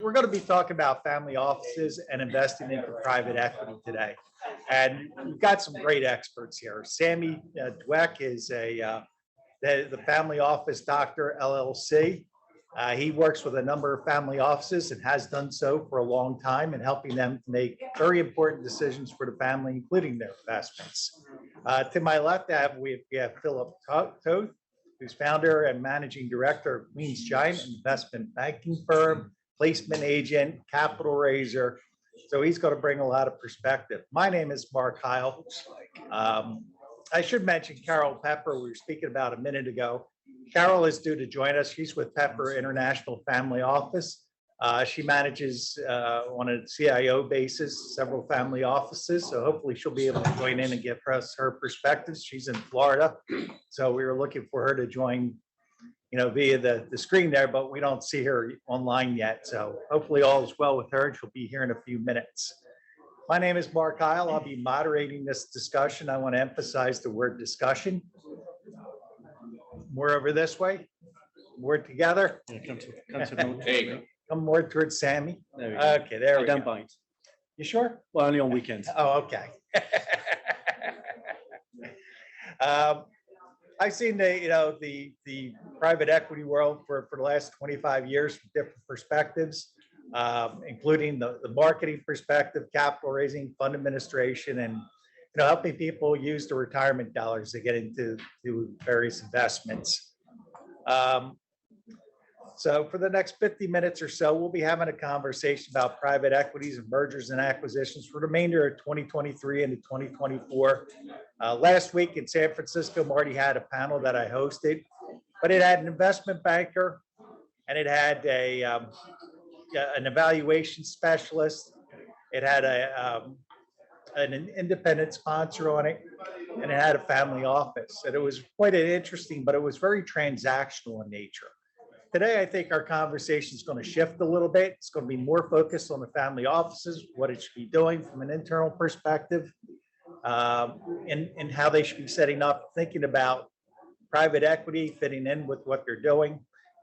We're going to be talking about family offices and investing into private equity today. And we've got some great experts here. Samy Dwek is the family office doctor, LLC. He works with a number of family offices and has done so for a long time in helping them to make very important decisions for the family, including their investments. To my left, we have Phillip Toth, who's founder and managing director of QueensGiant investment banking firm, placement agent, capital raiser. So he's going to bring a lot of perspective. My name is Mark Heil. I should mention Carol Pepper, we were speaking about a minute ago. Carol is due to join us. She's with Pepper International Family Office. She manages on a CIO basis several family offices. So hopefully she'll be able to join in and give us her perspectives. She's in Florida. So we were looking for her to join via the screen there, but we don't see her online yet. So hopefully all is well with her and she'll be here in a few minutes. My name is Mark Heil. I'll be moderating this discussion. I want to emphasize the word discussion. More over this way. More together. Yeah, Come more towards Samy. There we go. Okay, there we I don't go. bite. You sure? Well, only on weekends. Oh, okay. I've seen the private equity world for the last 25 years from different perspectives, including the marketing perspective, capital raising, fund administration, and helping people use the retirement dollars to get into various investments. So for the next 50 minutes or so, we'll be having a conversation about private equities and mergers and acquisitions for the remainder of 2023 into 2024. Last week in San Francisco, Marty had a panel that I hosted, but it had an investment banker and it had an evaluation specialist. It had an independent sponsor on it, and it had a family office. And it was quite interesting, but it was very transactional in nature. Today, I think our conversation is going to shift a little bit. It's going to be more focused on the family offices, what it should be doing from an internal perspective, and how they should be setting up, thinking about private equity fitting in with what they're doing.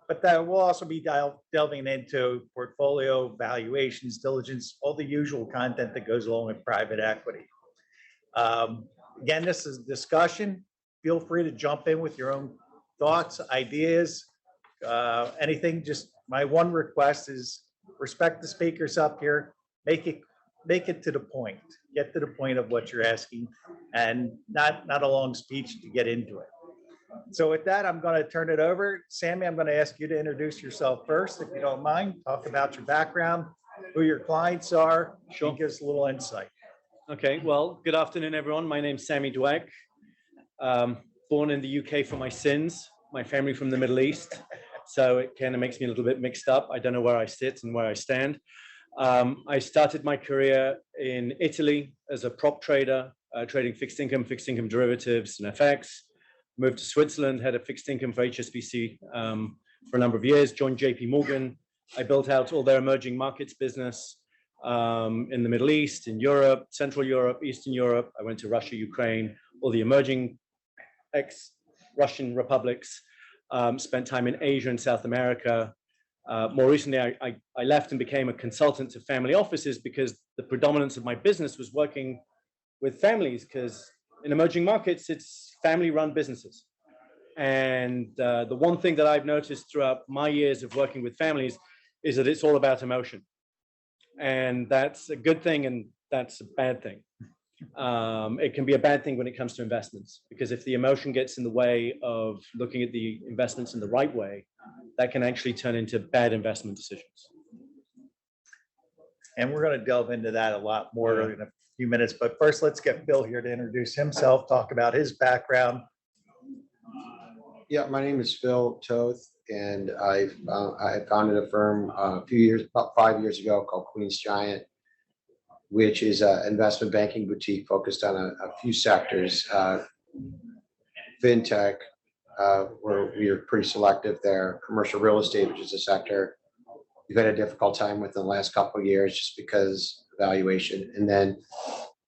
But that will also be delving into portfolio valuations, diligence, all the usual content that goes along with private equity. Again, this is a discussion. Feel free to jump in with your own thoughts, ideas, anything. Just my one request is respect the speakers up here. Make it to the point. Get to the point of what you're asking, and not a long speech to get into it. So with that, I'm going to turn it over. Samy, I'm going to ask you to introduce yourself first, if you don't mind. Talk about your background, who your clients are. Sure. Give us a little insight. Okay, well, good afternoon, everyone. My name's Samy Dwek. Born in the UK for my sins, my family from the Middle East. So it kind of makes me a little bit mixed up. I don't know where I sit and where I stand. I started my career in Italy as a prop trader, trading fixed income derivatives and FX. Moved to Switzerland, had a fixed income for HSBC for a number of years, joined JP Morgan. I built out all their emerging markets business in the Middle East, in Europe, Central Europe, Eastern Europe. I went to Russia, Ukraine, all the emerging ex-Russian republics, spent time in Asia and South America. More recently, I left and became a consultant to family offices because the predominance of my business was working with families, because in emerging markets, it's family-run businesses. And the one thing that I've noticed throughout my years of working with families is that it's all about emotion. And that's a good thing, and that's a bad thing. It can be a bad thing when it comes to investments, because if the emotion gets in the way of looking at the investments in the right way, that can actually turn into bad investment decisions. And we're going to delve into that a lot more in a few minutes. But first, let's get Phil here to introduce himself, talk about his background. Yeah, my name is Phil Toth, and I founded a firm about 5 years ago called QueensGiant, which is an investment banking boutique focused on a few sectors. Fintech, where we are pretty selective there. Commercial real estate, which is a sector we've had a difficult time with in the last couple of years just because valuation. And then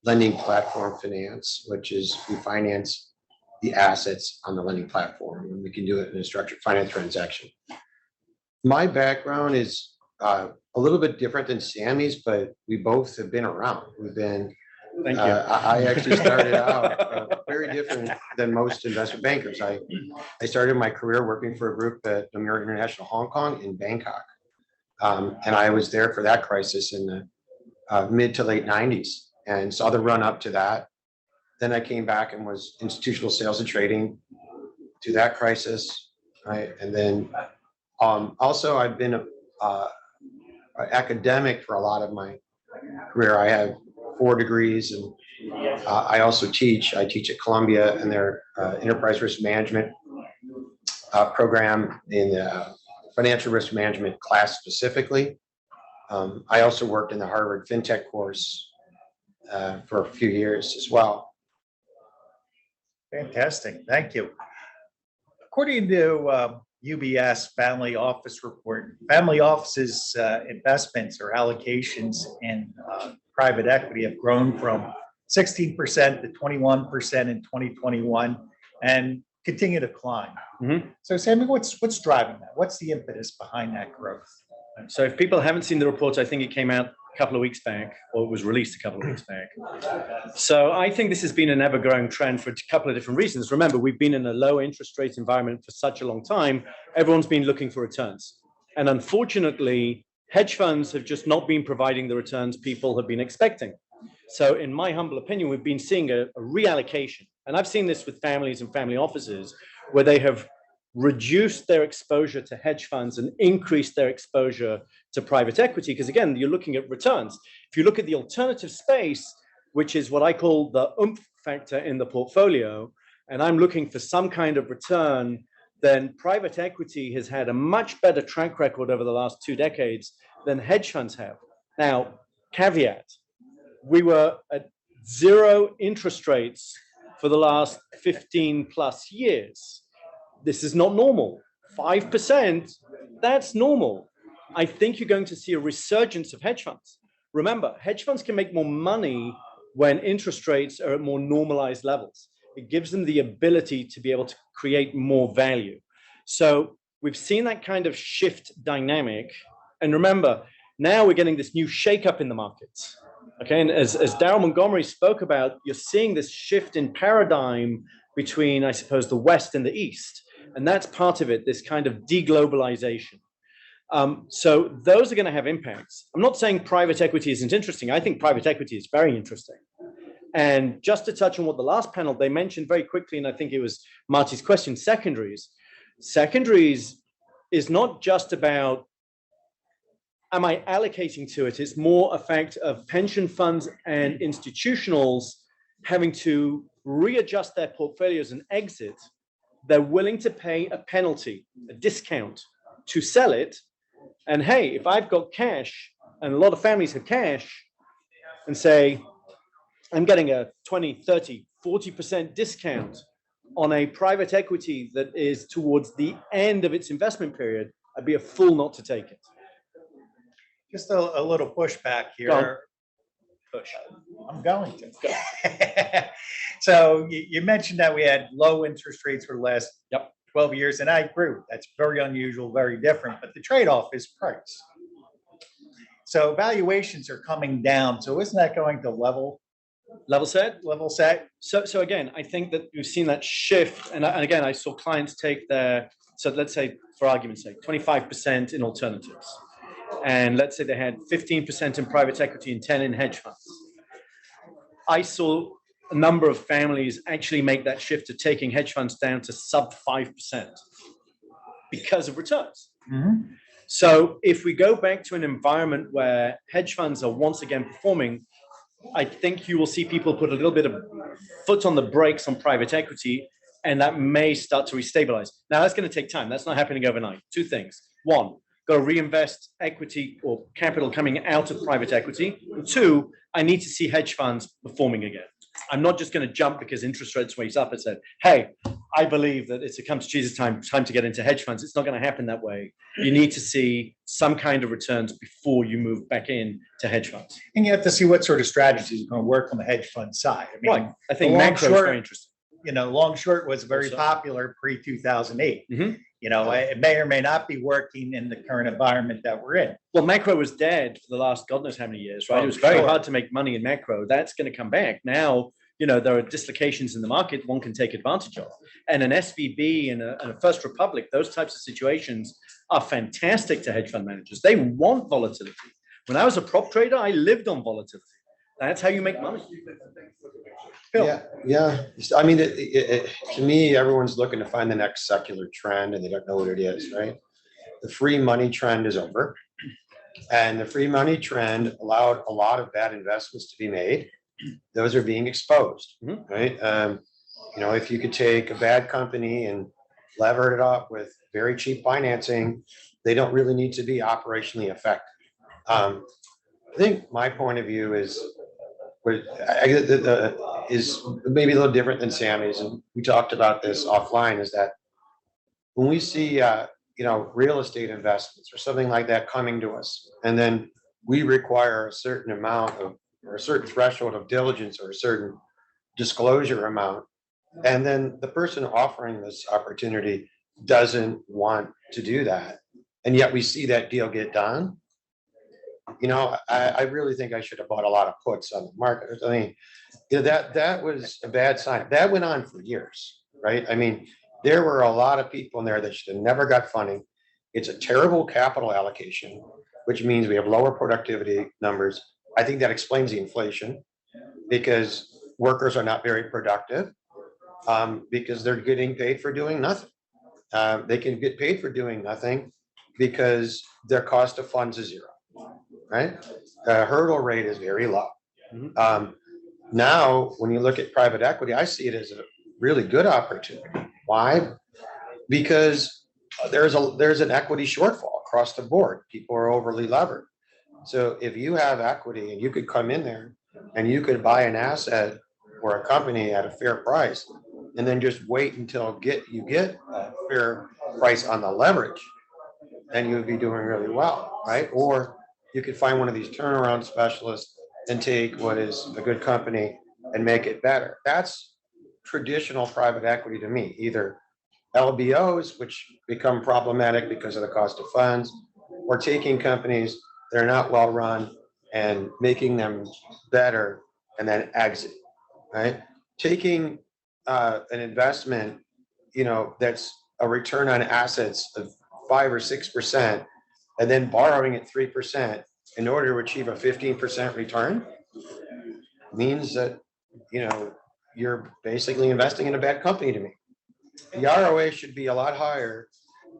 lending platform finance, which is we finance the assets on the lending platform, and we can do it in a structured finance transaction. My background is a a little bit different than Sammy's, but we both have been around. We've been, Thank you. I actually started out very different than most investment bankers. I started my career working for a group at American International Hong Kong in Bangkok. And I was there for that crisis in the mid to late 90s and saw the run up to that. Then I came back and was institutional sales and trading to that crisis, right? And then also I've been an academic for a lot of my career. I have 4 degrees, and I also teach. I teach at Columbia in their enterprise risk management program in the financial risk management class specifically. I also worked in the Harvard FinTech course for a few years as well. Fantastic. Thank you. According to UBS Family Office Report, family offices investments or allocations in private equity have grown from 16% to 21% in 2021 and continue to climb. So Sammy, what's driving that? What's the impetus behind that growth? So if people haven't seen the report, I think it came out a couple of weeks back, or it was released a couple of weeks back. So I think this has been an ever-growing trend for a couple of different reasons. Remember, we've been in a low interest rate environment for such a long time. Everyone's been looking for returns. And unfortunately, hedge funds have just not been providing the returns people have been expecting. So in my humble opinion, we've been seeing a reallocation. And I've seen this with families and family offices where they have reduced their exposure to hedge funds and increased their exposure to private equity. Because again, you're looking at returns. If you look at the alternative space, which is what I call the oomph factor in the portfolio, and I'm looking for some kind of return, then private equity has had a much better track record over the last 2 decades than hedge funds have. Now, caveat, we were at 0 interest rates for the last 15 plus years. This is not normal. 5%, that's normal. I think you're going to see a resurgence of hedge funds. Remember, hedge funds can make more money when interest rates are at more normalized levels. It gives them the ability to be able to create more value. So we've seen that kind of shift dynamic. And remember, now we're getting this new shakeup in the markets. Okay, and as Daryl Montgomery spoke about, you're seeing this shift in paradigm between, I suppose, the West and the East. And that's part of it, this kind of deglobalization. So those are going to have impacts. I'm not saying private equity isn't interesting. I think private equity is very interesting. And just to touch on what the last panel, they mentioned very quickly, and I think it was Marty's question, secondaries. Secondaries is not just about, am I allocating to it? It's more a fact of pension funds and institutionals having to readjust their portfolios and exit. They're willing to pay a penalty, a discount to sell it. And hey, if I've got cash, and a lot of families have cash, and say, I'm getting a 20, 30, 40% discount on a private equity that is towards the end of its investment period, I'd be a fool not to take it. Just a little pushback here. Push. I'm going to. So you mentioned that we had low interest rates for the last 12 years, and I agree. That's very unusual, very different, but the trade-off is price. So valuations are coming down. So isn't that going to level set? So again, I think that we've seen that shift. And again, I saw clients take their, so let's say for argument's sake, 25% in alternatives. And let's say they had 15% in private equity and 10 in hedge funds. I saw a number of families actually make that shift to taking hedge funds down to sub 5% because of returns. Mm-hmm. So if we go back to an environment where hedge funds are once again performing, I think you will see people put a little bit of foot on the brakes on private equity, and that may start to restabilize. Now, that's going to take time. That's not happening overnight. 2 things. 1, got to reinvest equity or capital coming out of private equity. And 2, I need to see hedge funds performing again. I'm not just going to jump because interest rates raise up and say, hey, I believe that it's a come to Jesus time to get into hedge funds. It's not going to happen that way. You need to see some kind of returns before you move back in to hedge funds. And you have to see what sort of strategies are going to work on the hedge fund side. I mean, right. I think macro is very interesting. Long short was very popular pre-2008. Mm-hmm. It may or may not be working in the current environment that we're in. Well, macro was dead for the last God knows how many years, right? Oh, It was very sure. hard to make money in macro. That's going to come back. Now, there are dislocations in the market one can take advantage of. And an SVB and a First Republic, those types of situations are fantastic to hedge fund managers. They want volatility. When I was a prop trader, I lived on volatility. That's how you make money. Phil. Yeah. I mean, to me, everyone's looking to find the next secular trend and they don't know what it is, right? The free money trend is over. And the free money trend allowed a lot of bad investments to be made. Those are being exposed, right? If you could take a bad company and lever it up with very cheap financing, they don't really need to be operationally effective. I think my point of view is maybe a little different than Sammy's, and we talked about this offline, is that when we see real estate investments or something like that coming to us, and then we require a certain amount of or a certain threshold of diligence or a certain disclosure amount, and then the person offering this opportunity doesn't want to do that, and yet we see that deal get done. I really think I should have bought a lot of puts on the market. I mean, that was a bad sign. That went on for years, right? I mean, there were a lot of people in there that should have never got funding. It's a terrible capital allocation, which means we have lower productivity numbers. I think that explains the inflation because workers are not very productive because they're getting paid for doing nothing. They can get paid for doing nothing because their cost of funds is zero. Right? The hurdle rate is very low. Now, when you look at private equity, I see it as a really good opportunity. Why? Because there's an equity shortfall across the board. People are overly levered. So if you have equity and you could come in there and you could buy an asset or a company at a fair price, and then just wait until you get a fair price on the leverage, then you would be doing really well, right? Or you could find one of these turnaround specialists and take what is a good company and make it better. That's traditional private equity to me, either LBOs, which become problematic because of the cost of funds, or taking companies that are not well run and making them better and then exit, right? Taking an investment, that's a return on assets of 5 or 6%, and then borrowing at 3% in order to achieve a 15% return means that, you're basically investing in a bad company to me. The ROA should be a lot higher.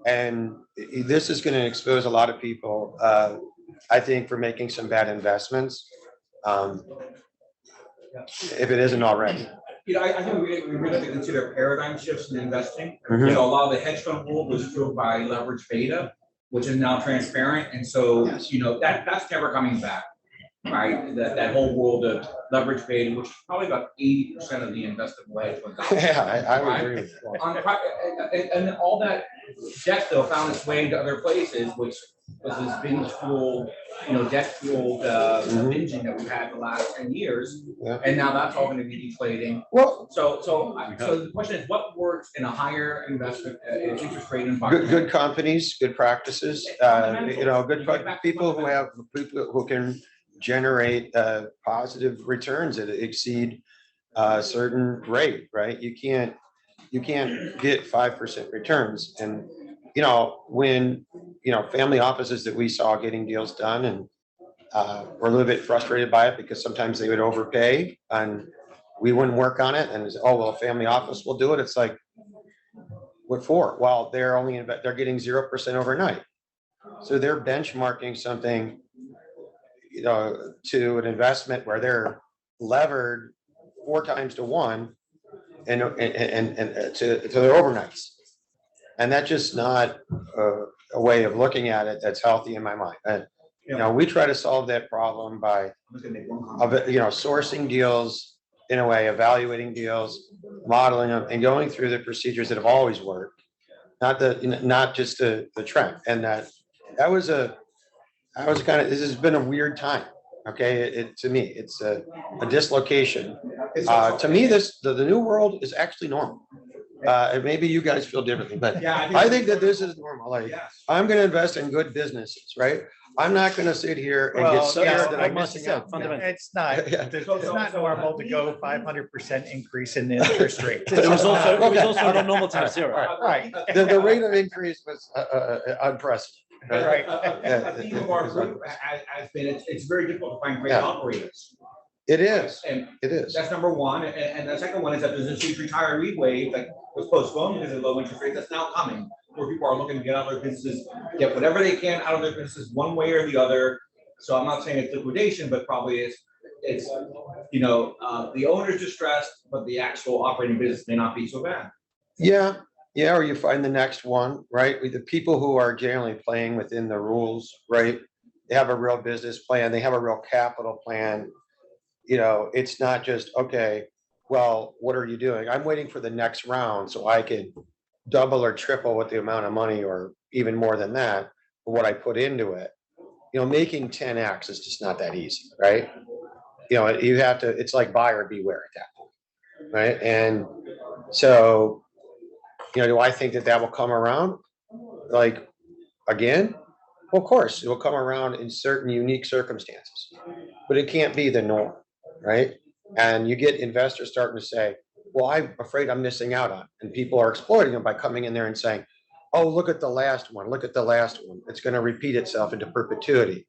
And this is going to expose a lot of people, I think, for making some bad investments, if it isn't already. I think we really have to consider paradigm shifts in investing. Mhm. A lot of the hedge fund world was fueled by leverage beta, which is now transparent. And so, Yes. That's never coming back, right? That whole world of leverage beta, which is probably about 80% of the investable hedge funds. Yeah, I would agree with that. And all that debt though found its way into other places, which was this binge fueled, debt fueled binging that we've had the last 10 years. Yeah. And now that's all going to be deflating. Well, So the question is, what works in a higher investment interest rate environment? good companies, good practices, people who can generate positive returns that exceed a certain rate, right? You can't get 5% returns. And when family offices that we saw getting deals done, and we're a little bit frustrated by it because sometimes they would overpay and we wouldn't work on it, and it's, oh well, a family office will do it. It's like, what for? Well, they're getting 0% overnight, so they're benchmarking something to an investment where they're levered 4 times to 1 and to their overnights. And that's just not a way of looking at it that's healthy in my mind. And, we try to solve that problem by, sourcing deals in a way, evaluating deals, modeling them, and going through the procedures that have always worked, not just the trend. And this has been a weird time. Okay, to me, it's a dislocation. To me, the new world is actually normal. And maybe you guys feel differently, but Yeah, I think that this is normal. Like, Yes. I'm gonna invest in good businesses, right? I'm not gonna sit here and get Well, scared yeah, that like I'm Mr. missing said, out. fundamentally. It's not, Yeah. it's not normal to go 500% increase in interest rates. But it was also, it was Okay, also okay. not normal times zero. Right. The rate of increase was unprecedented. Right. A theme of our group has been, it's very difficult to find great Yeah. operators. It is, And it is. that's number one. And the second one is that there's this huge retiree wave that was postponed because of low interest rates. That's now coming, where people are looking to get out of their businesses, get whatever they can out of their businesses, one way or the other. So I'm not saying it's liquidation, but probably it's the owner's distressed, but the actual operating business may not be so bad. Yeah, yeah, or you find the next one, right? With the people who are generally playing within the rules, right? They have a real business plan, they have a real capital plan. It's not just, okay, well, what are you doing? I'm waiting for the next round so I can double or triple what the amount of money or even more than that, what I put into it. Making 10x is just not that easy, right? You have to, it's like buyer beware at that point, right? And so, do I think that will come around? Like, again? Well, of course, it will come around in certain unique circumstances, but it can't be the norm, right? And you get investors starting to say, well, I'm afraid I'm missing out on, and people are exploiting them by coming in there and saying, oh, look at the last one, look at the last one. It's going to repeat itself into perpetuity.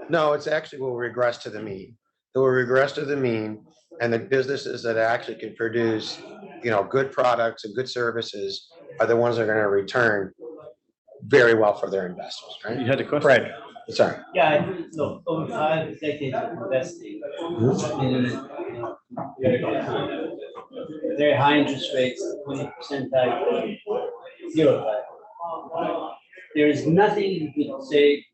No, it's actually will regress to the mean. It will regress to the mean, and the businesses that actually can produce, good products and good services are the ones that are going to return very well for their investors, You right? had a question? Fred. Sorry. Yeah, I think, look, over 5 decades of investing, very long time. Very high interest rates, 20% value, 0 value. There is nothing you could say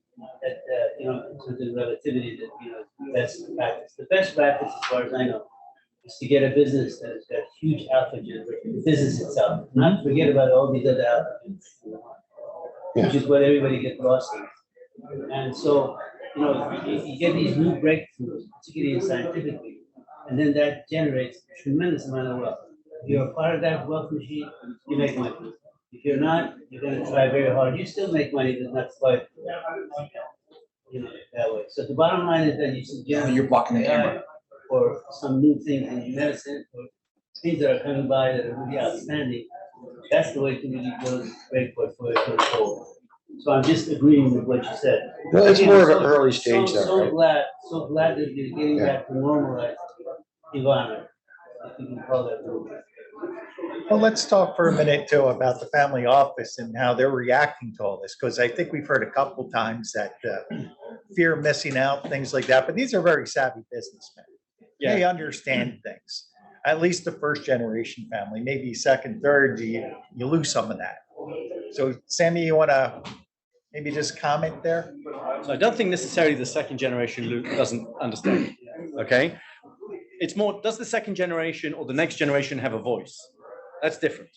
that, in terms of relativity that, best practice. The best practice, as far as I know, is to get a business that has got huge alpha generation, the business itself, not forget about all these other alpha generation, which is what everybody gets lost in. And so, you get these new breakthroughs, particularly in scientifically, and then that generates a tremendous amount of wealth. If you're a part of that wealth machine, you make money. If you're not, you're going to try very hard. You still make money, but not quite, that way. So the bottom line is that you suggest You're blocking the camera. or some new things in medicine or things that are coming by that are really outstanding. That's the way to really build a great portfolio going forward. So I'm just agreeing with what you said. Well, it's Again, more of an so- early stage so- though, right? So glad that you're getting Yeah. back to normalized environment, if you can call that normal. Well, let's talk for a minute too about the family office and how they're reacting to all this, because I think we've heard a couple times that fear of missing out, things like that, but these are very savvy businessmen. They understand things. At least the first generation family, maybe second, third, you lose some of that. So Sammy, you want to maybe just comment there? So I don't think necessarily the second generation Luke doesn't understand. Okay. It's more, does the second generation or the next generation have a voice? That's different.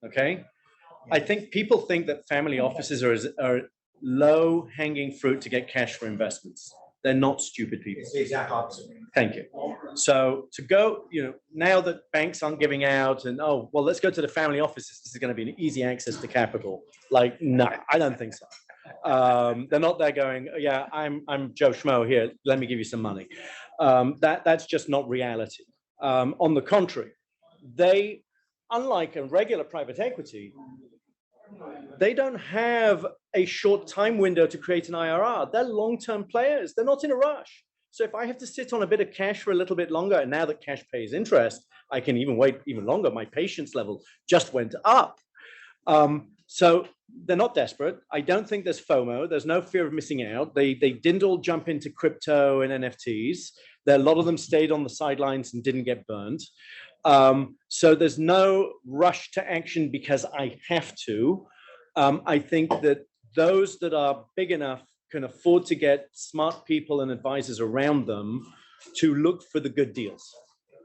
Okay. I think people think that family offices are low hanging fruit to get cash for investments. They're not stupid people. It's the exact opposite. Thank you. So to go, now that banks aren't giving out and, oh, well, let's go to the family offices. This is going to be an easy access to capital. Like, no, I don't think so. They're not there going, yeah, I'm Joe Schmo here. Let me give you some money. That's just not reality. On the contrary, they, unlike a regular private equity, they don't have a short time window to create an IRR. They're long-term players. They're not in a rush. So if I have to sit on a bit of cash for a little bit longer, and now that cash pays interest, I can even wait even longer. My patience level just went up. So they're not desperate. I don't think there's FOMO. There's no fear of missing out. They didn't all jump into crypto and NFTs. A lot of them stayed on the sidelines and didn't get burned. So there's no rush to action because I have to. I think that those that are big enough can afford to get smart people and advisors around them to look for the good deals.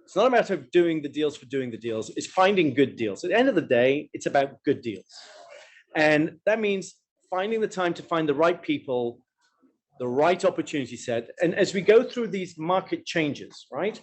It's not a matter of doing the deals for doing the deals. It's finding good deals. At the end of the day, it's about good deals. And that means finding the time to find the right people, the right opportunity set. And as we go through these market changes, right?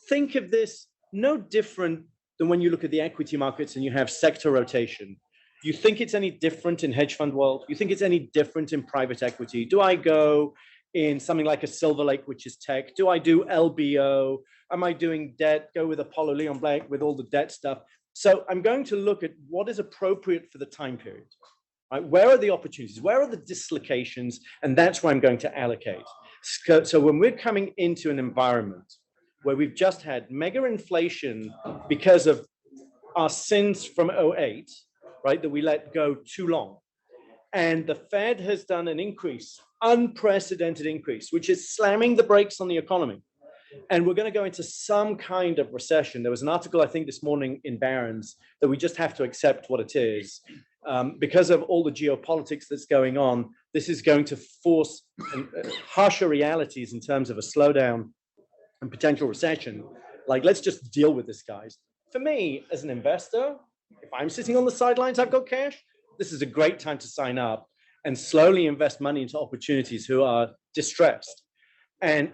Think of this no different than when you look at the equity markets and you have sector rotation. You think it's any different in hedge fund world? You think it's any different in private equity? Do I go in something like a Silver Lake, which is tech? Do I do LBO? Am I doing debt? Go with Apollo Leon Black with all the debt stuff. So I'm going to look at what is appropriate for the time period. Right? Where are the opportunities? Where are the dislocations? And that's where I'm going to allocate. So when we're coming into an environment where we've just had mega inflation because of our sins from '08, right, that we let go too long. And the Fed has done an increase, unprecedented increase, which is slamming the brakes on the economy. And we're going to go into some kind of recession. There was an article, I think, this morning in Barron's that we just have to accept what it is. Because of all the geopolitics that's going on, this is going to force harsher realities in terms of a slowdown and potential recession. Like, let's just deal with this, guys. For me, as an investor, if I'm sitting on the sidelines, I've got cash, this is a great time to sign up and slowly invest money into opportunities who are distressed and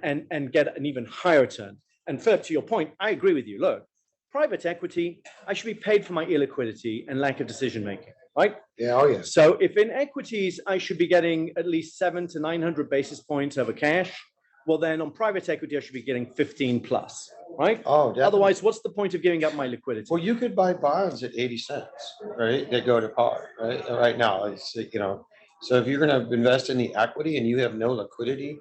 get an even higher return. And Phillip, to your point, I agree with you. Look, private equity, I should be paid for my illiquidity and lack of decision-making, right? Yeah, oh yeah. So if in equities, I should be getting at least 700 to 900 basis points over cash, well then on private equity, I should be getting 15 plus, right? Oh, definitely. Otherwise, what's the point of giving up my liquidity? Well, you could buy bonds at 80 cents, right? That go to par, right? Right now, it's, so if you're going to invest in the equity and you have no liquidity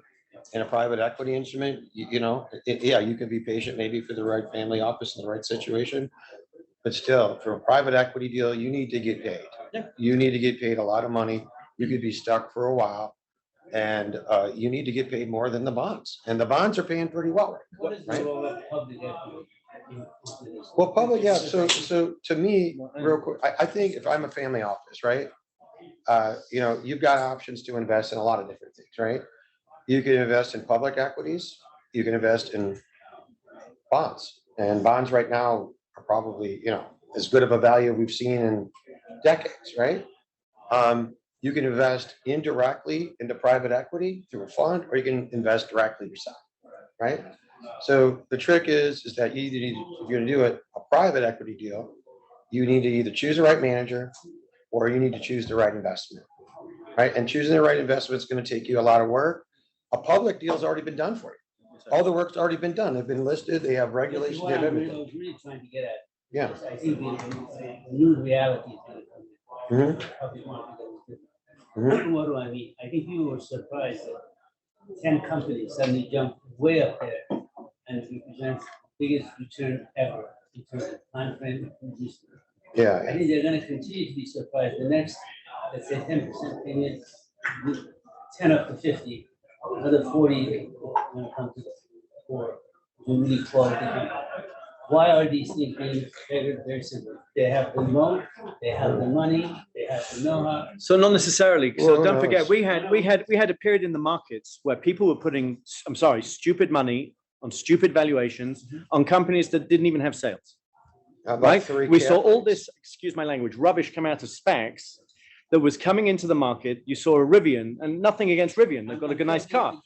in a private equity instrument, yeah, you can be patient maybe for the right family office in the right situation. But still, for a private equity deal, you need to get paid. Yeah. You need to get paid a lot of money. You could be stuck for a while. And you need to get paid more than the bonds. And the bonds are paying pretty well. What is the Right? role of public equity? Well, public, yeah. So to me, real quick, I think if I'm a family office, right? You've got options to invest in a lot of different things, right? You can invest in public equities. You can invest in bonds. And bonds right now are probably, as good of a value we've seen in decades, right? You can invest indirectly into private equity through a fund, or you can invest directly yourself, right? So the trick is that you either need, if you're going to do a private equity deal, you need to either choose the right manager or you need to choose the right investment, right? And choosing the right investment is going to take you a lot of work. A public deal has already been done for you. All the work's already been done. They've been listed. They have regulations. They have I everything. was really trying to get at. Yeah. Because I think the new reality is going to come in. Mhm. Public market is different. Mhm. What do I mean? I think people were surprised that 10 companies suddenly jumped way up there and it represents the biggest return ever in terms of time frame. I Yeah. think they're going to continue to be surprised. The next, let's say 10% payment, 10 up to 50, another 40 when it comes to for really quality. Why are these things being favored? Very simple. They have the moat, they have the money, they have the know-how. So not necessarily. So Well, don't no, forget, it's- we had a period in the markets where people were putting, stupid money on stupid valuations on companies that didn't even have sales. How about Right? three We saw cap all rates? this, excuse my language, rubbish come out of SPACs that was coming into the market. You saw a Rivian, and nothing against Rivian. They've got a good, nice car.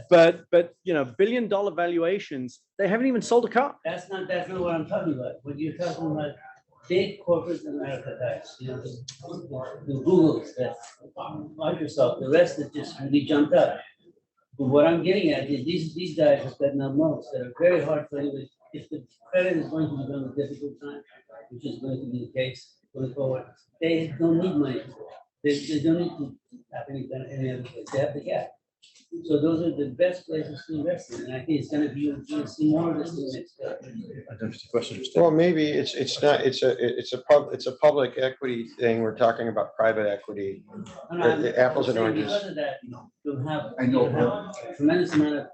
But $1 billion valuations, they haven't even sold a car. That's not what I'm talking about. What you're talking about, big corporate America guys, the Googles, the Microsoft, the rest that just really jumped up. But what I'm getting at is these guys have got no moats that are very hard for anybody. If the credit is going to be done a difficult time, which is going to be the case going forward, they don't need money. They don't need to have any other place. They have the gap. So those are the best places to invest in. And I think it's going to be, you'll see more of this in the next. I don't see the question. Well, maybe it's not, it's a public equity thing. We're talking about private equity. The apples and oranges. Because of that, you'll have a tremendous amount of.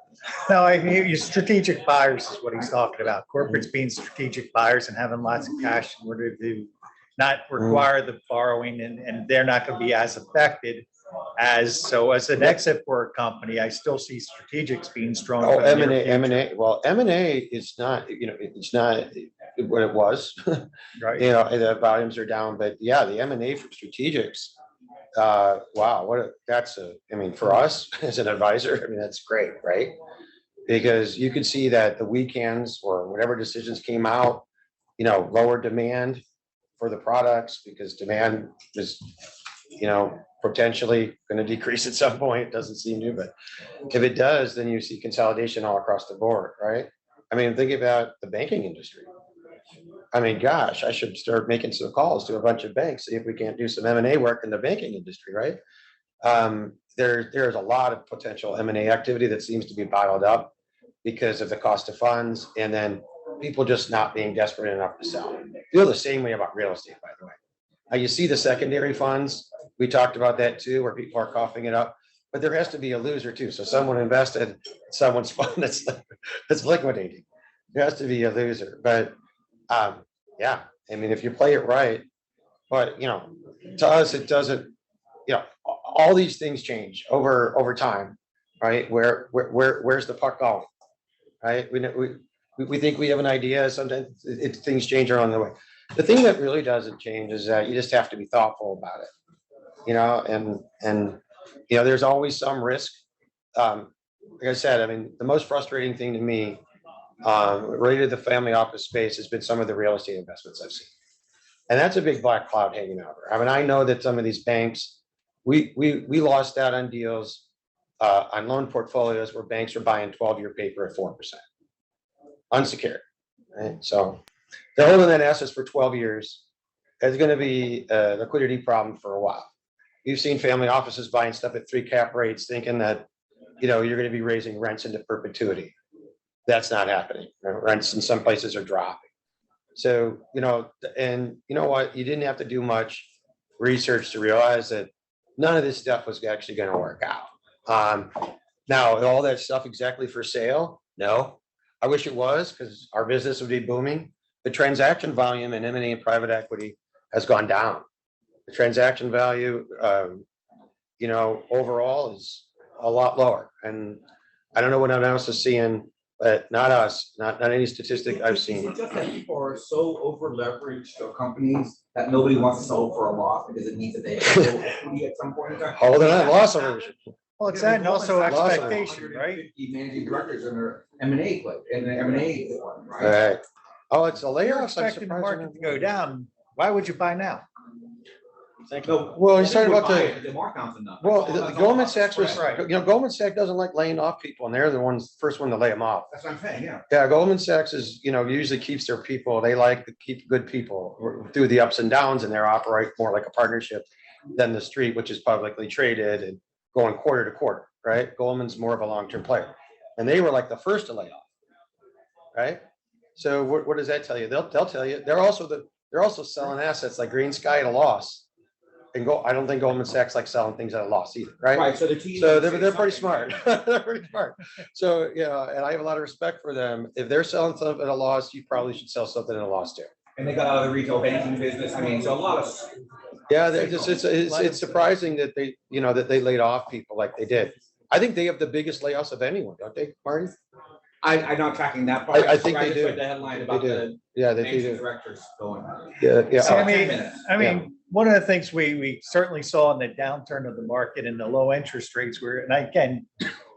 No, I mean, your strategic buyers is what he's talking about. Corporates being strategic buyers and having lots of cash in order to not require the borrowing, and they're not going to be as affected as an exit for a company. I still see strategics being strong. Oh, for the near M&A. future. Well, M&A is not, it's not what it was. Right. The volumes are down, but yeah, the M&A from strategics. Wow, for us as an advisor, that's great, right? Because you could see that the weekends or whatever decisions came out, lower demand for the products because demand is, potentially going to decrease at some point. It doesn't seem to, but if it does, then you see consolidation all across the board, right? I mean, think about the banking industry. I mean, gosh, I should start making some calls to a bunch of banks, see if we can't do some M&A work in the banking industry, right? There's a lot of potential M&A activity that seems to be bottled up because of the cost of funds and then people just not being desperate enough to sell. Feel the same way about real estate, by the way. Now you see the secondary funds. We talked about that too, where people are coughing it up, but there has to be a loser too. So someone invested, someone's fund that's liquidating. There has to be a loser, but yeah, I mean, if you play it right, but to us, it doesn't, all these things change over time, right? Where's the puck going, right? We think we have an idea. Sometimes things change along the way. The thing that really doesn't change is that you just have to be thoughtful about it, and there's always some risk. Like I said, I mean, the most frustrating thing to me related to the family office space has been some of the real estate investments I've seen. And that's a big black cloud hanging over. I mean, I know that some of these banks, we lost out on deals on loan portfolios where banks were buying 12-year paper at 4%, unsecured, right? So they're holding that assets for 12 years. It's going to be a liquidity problem for a while. You've seen family offices buying stuff at 3 cap rates, thinking that you're going to be raising rents into perpetuity. That's not happening. Rents in some places are dropping. So, and you know what? You didn't have to do much research to realize that none of this stuff was actually going to work out. Now, all that stuff exactly for sale? No. I wish it was, because our business would be booming. The transaction volume in M&A and private equity has gone down. The transaction value, overall is a lot lower. And I don't know what anyone else is seeing, but not us, not any statistic I've seen. It's just that people are so over leveraged to companies that nobody wants to sell for a loss because it means that they have no equity at some point in time. Hold on, loss aversion. Well, it's that and also expectation, right? Managing directors in their M&A one, right? Right. Oh, it's a You're layoff. I'm expecting the surprised. market to go down. Why would you buy now? No, Well, he's talking about the markdown's enough. Well, That's all- the that's Goldman all Sachs was, spread. Goldman Sachs doesn't like laying off people, and they're the first one to lay them off. That's what I'm saying, yeah. Yeah, Goldman Sachs is, usually keeps their people. They like to keep good people through the ups and downs, and they operate more like a partnership than the street, which is publicly traded and going quarter to quarter, right? Goldman's more of a long-term player, and they were like the first to lay off, right? So what does that tell you? They'll tell you they're also selling assets like Green Sky at a loss. And I don't think Goldman Sachs likes selling things at a loss either, right? Right, so the team. So they're pretty smart. They're pretty smart. So, and I have a lot of respect for them. If they're selling something at a loss, you probably should sell something at a loss too. And they got out of the retail banking business. I mean, so a lot of. Yeah, it's surprising that they laid off people like they did. I think they have the biggest layoffs of anyone, don't they, Marty? I'm not tracking that part. I think they just do. read the headline about They do. the Yeah, they managing do. directors going. Yeah. So, I 10 mean, minutes. one of the things we certainly saw in the downturn of the market and the low interest rates were, and again,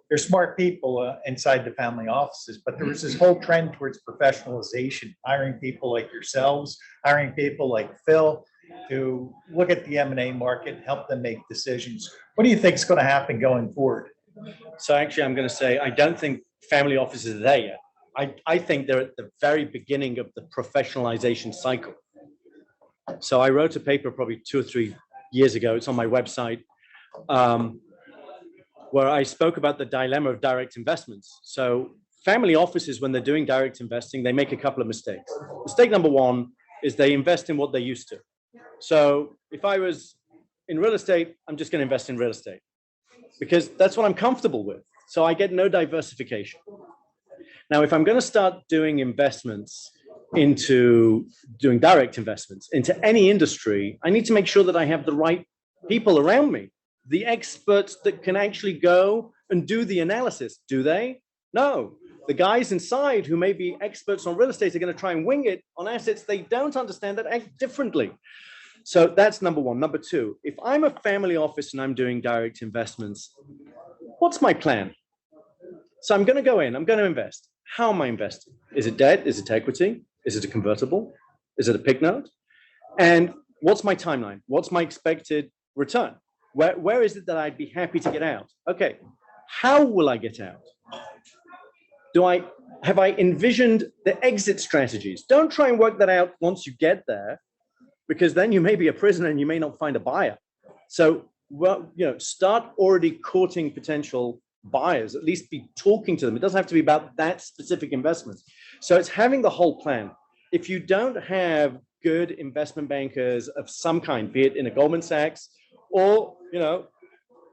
there's smart people inside the family offices, but there was this whole trend towards professionalization, hiring people like yourselves, hiring people like Phil to look at the M&A market, help them make decisions. What do you think is going to happen going forward? So actually, I'm going to say, I don't think family offices are there yet. I think they're at the very beginning of the professionalization cycle. So I wrote a paper probably 2 or 3 years ago. It's on my website, where I spoke about the dilemma of direct investments. So family offices, when they're doing direct investing, they make a couple of mistakes. Mistake number one is they invest in what they're used to. So if I was in real estate, I'm just going to invest in real estate because that's what I'm comfortable with. So I get no diversification. Now, if I'm going to start doing investments into doing direct investments into any industry, I need to make sure that I have the right people around me, the experts that can actually go and do the analysis. Do they? No. The guys inside who may be experts on real estate are going to try and wing it on assets they don't understand that act differently. So that's number one. Number two, if I'm a family office and I'm doing direct investments, what's my plan? So I'm going to go in, I'm going to invest. How am I investing? Is it debt? Is it equity? Is it a convertible? Is it a PIK note? And what's my timeline? What's my expected return? Where is it that I'd be happy to get out? Okay, how will I get out? Have I envisioned the exit strategies? Don't try and work that out once you get there, because then you may be a prisoner and you may not find a buyer. So, well, start already courting potential buyers, at least be talking to them. It doesn't have to be about that specific investment. So it's having the whole plan. If you don't have good investment bankers of some kind, be it in a Goldman Sachs or,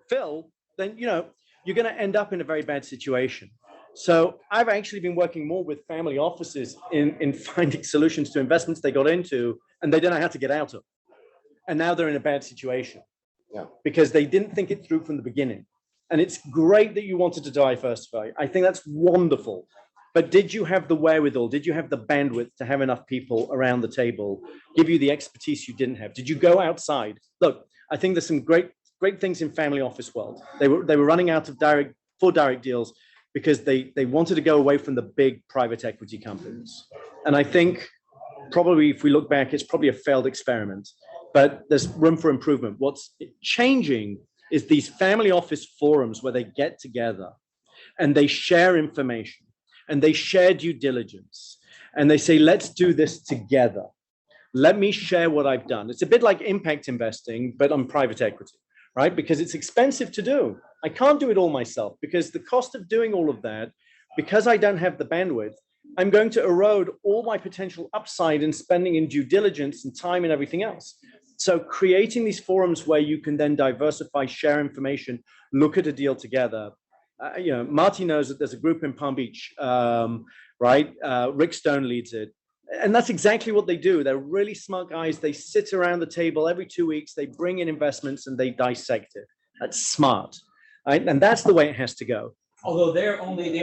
Phil, then, you're going to end up in a very bad situation. So I've actually been working more with family offices in finding solutions to investments they got into and they don't know how to get out of. And now they're in a bad situation. Yeah. Because they didn't think it through from the beginning. And it's great that you wanted to diversify. I think that's wonderful. But did you have the wherewithal? Did you have the bandwidth to have enough people around the table give you the expertise you didn't have? Did you go outside? Look, I think there's some great things in family office world. They were running out of direct deals because they wanted to go away from the big private equity companies. And I think probably if we look back, it's probably a failed experiment, but there's room for improvement. What's changing is these family office forums where they get together and they share information and they share due diligence and they say, let's do this together. Let me share what I've done. It's a bit like impact investing, but on private equity, right? Because it's expensive to do. I can't do it all myself because the cost of doing all of that, because I don't have the bandwidth, I'm going to erode all my potential upside in spending in due diligence and time and everything else. So creating these forums where you can then diversify, share information, look at a deal together. Marty knows that there's a group in Palm Beach, right? Rick Stone leads it. And that's exactly what they do. They're really smart guys. They sit around the table every 2 weeks. They bring in investments and they dissect it. That's smart, right? And that's the way it has to go. Although they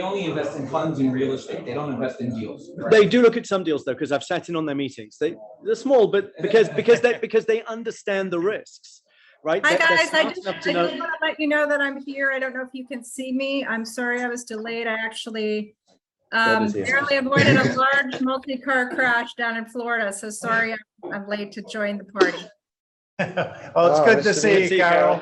only invest in funds in real estate. They don't invest in deals. Right? They do look at some deals though, because I've sat in on their meetings. They're small, but because they understand the risks, right? Hi They're guys, smart enough to know. I just want to let you know that I'm here. I don't know if you can see me. I'm sorry I was delayed. I actually barely avoided a large multi-car crash down in Florida. So sorry I'm late to join the party. Well, it's good to see you, Carol.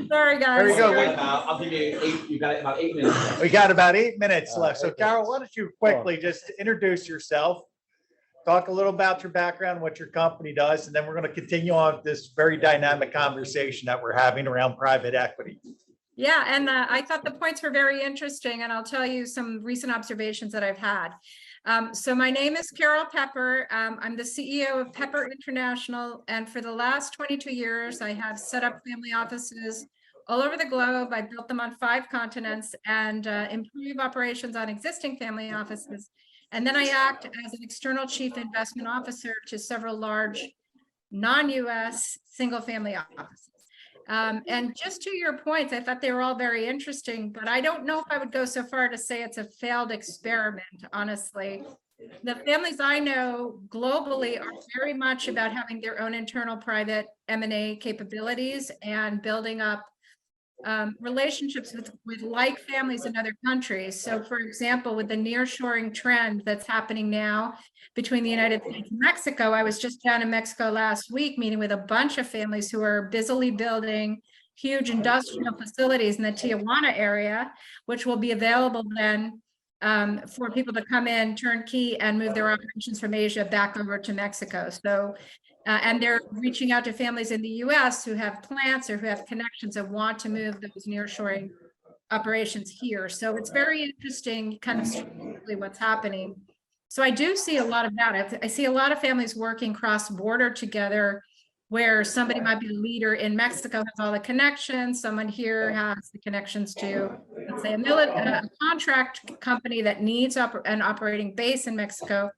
Sorry guys. There you go. I'll give you 8. You got about 8 minutes. We got about 8 minutes left. So Carol, why don't you quickly just introduce yourself, talk a little about your background, what your company does, and then we're going to continue on this very dynamic conversation that we're having around private equity. Yeah, and I thought the points were very interesting, and I'll tell you some recent observations that I've had. So my name is Carol Pepper. I'm the CEO of Pepper International, and for the last 22 years, I have set up family offices all over the globe. I built them on 5 continents and improve operations on existing family offices. And then I act as an external chief investment officer to several large non-US single family offices. And just to your points, I thought they were all very interesting, but I don't know if I would go so far to say it's a failed experiment, honestly. The families I know globally are very much about having their own internal private M&A capabilities and building up relationships with like families in other countries. So for example, with the nearshoring trend that's happening now between the United States and Mexico, I was just down in Mexico last week meeting with a bunch of families who are busily building huge industrial facilities in the Tijuana area, which will be available then for people to come in, turnkey, and move their operations from Asia back over to Mexico. So and they're reaching out to families in the US who have plants or who have connections and want to move those nearshoring operations here. So it's very interesting kind of strategically what's happening. So I do see a lot of that. I see a lot of families working cross-border together where somebody might be a leader in Mexico, has all the connections, someone here has the connections to, let's say, a contract company that needs an operating base in Mexico,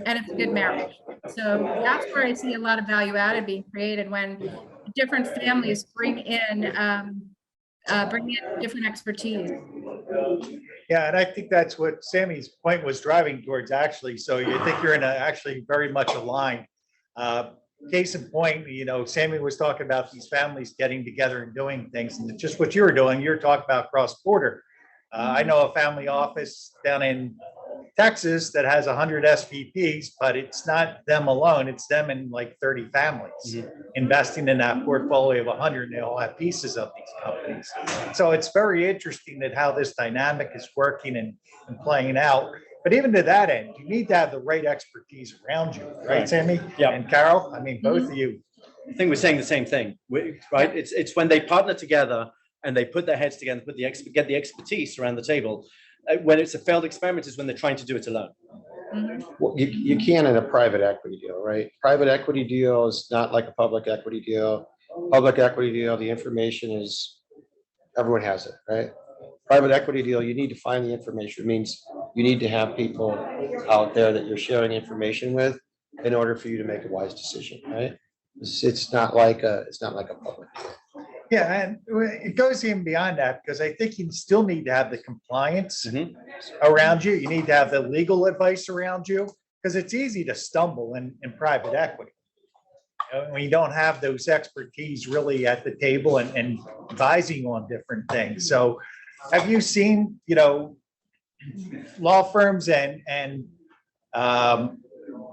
and it's a good marriage. So that's where I see a lot of value added being created when different families bring in different expertise. Yeah, and I think that's what Sammy's point was driving towards, actually. So you think you're in actually very much aligned. Case in point, Sammy was talking about these families getting together and doing things, and just what you were doing. You're talking about cross-border. I know a family office down in Texas that has 100 SVPs, but it's not them alone. It's them and like 30 families investing in that portfolio of 100. And they all have pieces of these companies. So it's very interesting that how this dynamic is working and playing out. But even to that end, you need to have the right expertise around you, right, Sammy? Yeah. And Carol, I mean, both of you. I think we're saying the same thing, right? It's when they partner together and they put their heads together, get the expertise around the table. When it's a failed experiment is when they're trying to do it alone. Well, you can in a private equity deal, right? Private equity deal is not like a public equity deal. Public equity deal, the information is, everyone has it, right? Private equity deal, you need to find the information. It means you need to have people out there that you're sharing information with in order for you to make a wise decision, right? It's not like a public deal. Yeah, and it goes even beyond that because I think you still need to have the compliance around you. You need to have the legal advice around you because it's easy to stumble in private equity. When you don't have those expertise really at the table and advising on different things. So have you seen, law firms and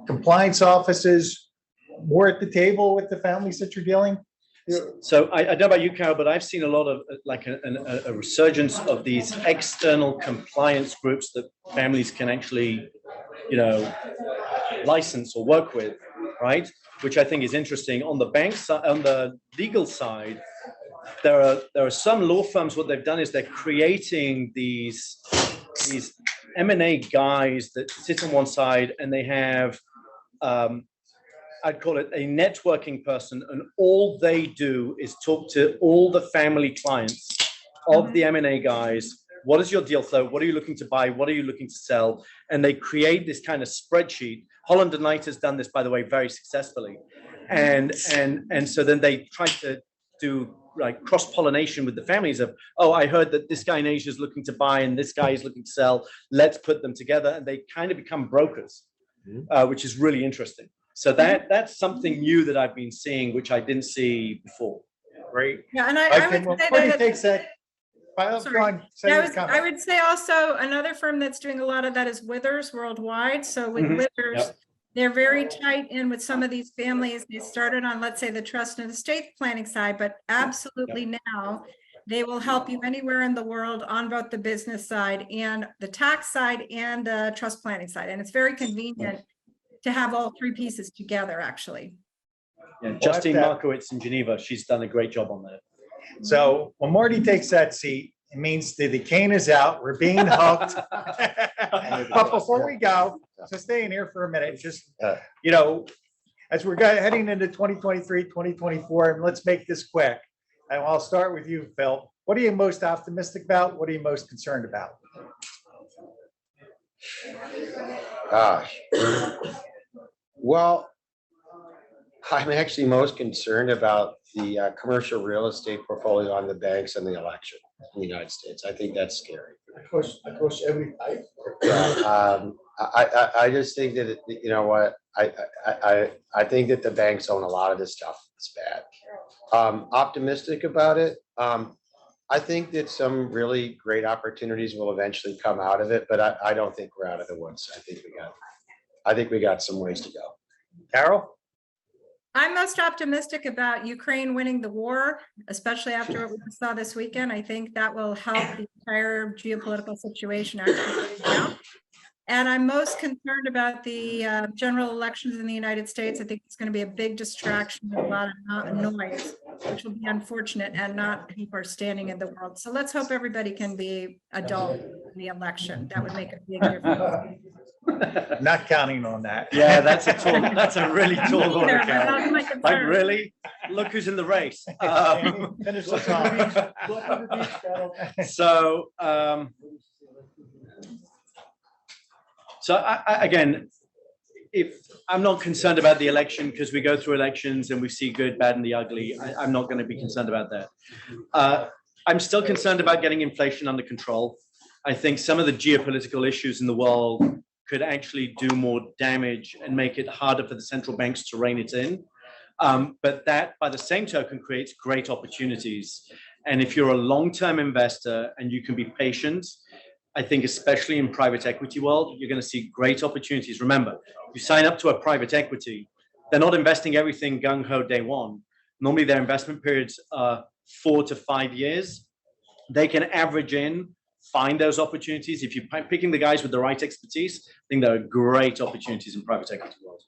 compliance offices more at the table with the families that you're dealing? So I don't know about you, Carol, but I've seen a lot of like a resurgence of these external compliance groups that families can actually, license or work with, right? Which I think is interesting. On the bank side, on the legal side, there are some law firms. What they've done is they're creating these M&A guys that sit on one side, and they have. I'd call it a networking person, and all they do is talk to all the family clients of the M&A guys. What is your deal flow? What are you looking to buy? What are you looking to sell? And they create this kind of spreadsheet. Holland and Knight has done this, by the way, very successfully. And so then they try to do like cross-pollination with the families of, oh, I heard that this guy in Asia is looking to buy and this guy is looking to sell. Let's put them together. And they kind of become brokers, which is really interesting. So that's something new that I've been seeing, which I didn't see before. Great. Yeah, and I would say that. Takes that. I would say also another firm that's doing a lot of that is Withers Worldwide. So with Withers, they're very tight in with some of these families. They started on, let's say, the trust and estate planning side, but absolutely now they will help you anywhere in the world on both the business side and the tax side and the trust planning side. And it's very convenient to have all three pieces together, actually. Yeah, Justine Markowitz in Geneva, she's done a great job on that. So when Marty takes that seat, it means that the cane is out, we're being hugged. But before we go, so stay in here for a minute, just, as we're heading into 2023, 2024, and let's make this quick. And I'll start with you, Phil. What are you most optimistic about? What are you most concerned about? Gosh. Well, I'm actually most concerned about the commercial real estate portfolio on the banks and the election in the United States. I think that's scary. Across every type. I just think that you know what I think that the banks own a lot of this stuff. It's bad. Optimistic about it. I think that some really great opportunities will eventually come out of it, but I don't think we're out of the woods. I think we got some ways to go. Carol? I'm most optimistic about Ukraine winning the war, especially after what we saw this weekend. I think that will help the entire geopolitical situation actually out. And I'm most concerned about the general elections in the United States. I think it's going to be a big distraction and a lot of noise, which will be unfortunate and not help our standing in the world. So let's hope everybody can be adult in the election. That would make a big difference. Not counting on that. Yeah, that's a really tall order, Carol. Like really? Look who's in the race. Finish the song. So again, if I'm not concerned about the election because we go through elections and we see good, bad, and the ugly, I'm not going to be concerned about that. I'm still concerned about getting inflation under control. I think some of the geopolitical issues in the world could actually do more damage and make it harder for the central banks to rein it in. But that, by the same token, creates great opportunities. And if you're a long-term investor and you can be patient, I think especially in private equity world, you're going to see great opportunities. Remember, you sign up to a private equity, they're not investing everything gung-ho day one. Normally their investment periods are 4 to 5 years. They can average in, find those opportunities. If you're picking the guys with the right expertise, I think there are great opportunities in private equity world.